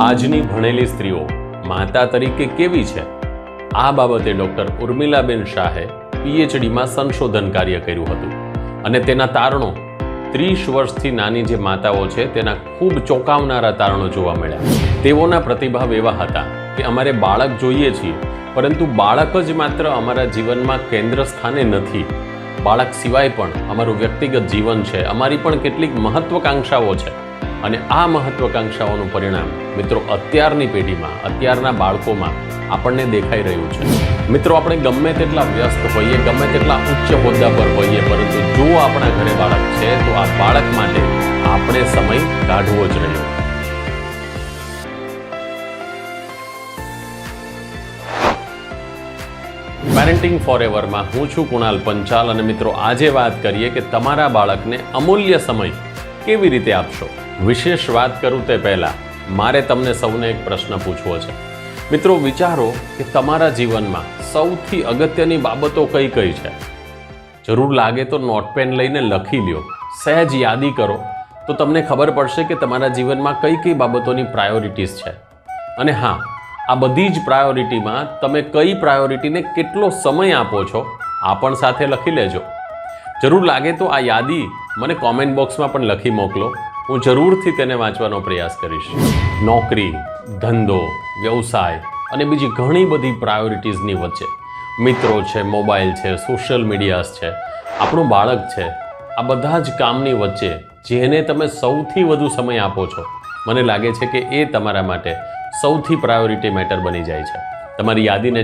આજની ભણેલી સ્ત્રીઓ માતા તરીકે કેવી છે, આ બાબતે ડૉક્ટર ઉર્મિલાબેન શાહે પીએચડીમાં સંશોધન કાર્ય કર્યું હતું અને તેના તારણો 30 વર્ષથી નાની જે માતાઓ છે તેના ખૂબ ચોંકાવનારા તારણો જોવા મળ્યા. તેઓના પ્રતિભાવ એવા હતા કે અમારે બાળક જોઈએ છીએ, પરંતુ બાળક જ માત્ર અમારા જીવનમાં કેન્દ્ર સ્થાને નથી. બાળક સિવાય પણ અમારું વ્યક્તિગત જીવન છે, અમારી પણ કેટલીક મહત્વકાંક્ષાઓ છે અને આ મહત્વકાંક્ષાઓનું પરિણામ મિત્રો અત્યારની પેઢીમાં, અત્યારના બાળકોમાં આપણને દેખાઈ રહ્યું છે. મિત્રો, આપણે ગમે તેટલા વ્યસ્ત હોઈએ, ગમે તેટલા ઉચ્ચ હોદ્દા પર હોઈએ, પરંતુ જો આપણા ઘરે બાળક છે તો આ બાળક માટે આપણે સમય કાઢવો જ રહ્યો. પેરેન્ટિંગ ફોરએવરમાં હું છું કુણાલ પંચાલ અને મિત્રો આજે વાત કરીએ કે તમારા બાળકને અમૂલ્ય સમય કેવી રીતે આપશો. વિશેષ વાત કરું તે પહેલા મારે તમને સૌને એક પ્રશ્ન પૂછવો છે. મિત્રો, વિચારો કે તમારા જીવનમાં સૌથી અગત્યની બાબતો કઈ કઈ છે. જરૂર લાગે તો નોટપેન લઈને લખી લ્યો, સહેજ યાદી કરો તો તમને ખબર પડશે કે તમારા જીવનમાં કઈ કઈ બાબતોની પ્રાયોરિટીઝ છે. અને હા, આ બધી જ પ્રાયોરિટીમાં તમે કઈ પ્રાયોરિટીને કેટલો સમય આપો છો આ પણ સાથે લખી લેજો. જરૂર લાગે તો આ યાદી મને કોમેન્ટ બોક્સમાં પણ લખી મોકલો, હું જરૂરથી તેને વાંચવાનો પ્રયાસ કરીશ. નોકરી, ધંધો, વ્યવસાય અને બીજી ઘણી બધી પ્રાયોરિટીઝની વચ્ચે મિત્રો છે, મોબાઈલ છે, સોશિયલ મીડિયાસ છે, આપણું બાળક છે, આ બધા જ કામની વચ્ચે જેને તમે સૌથી વધુ સમય આપો છો, મને લાગે છે કે એ તમારા માટે સૌથી પ્રાયોરિટી મેટર બની જાય છે. તમારી યાદીને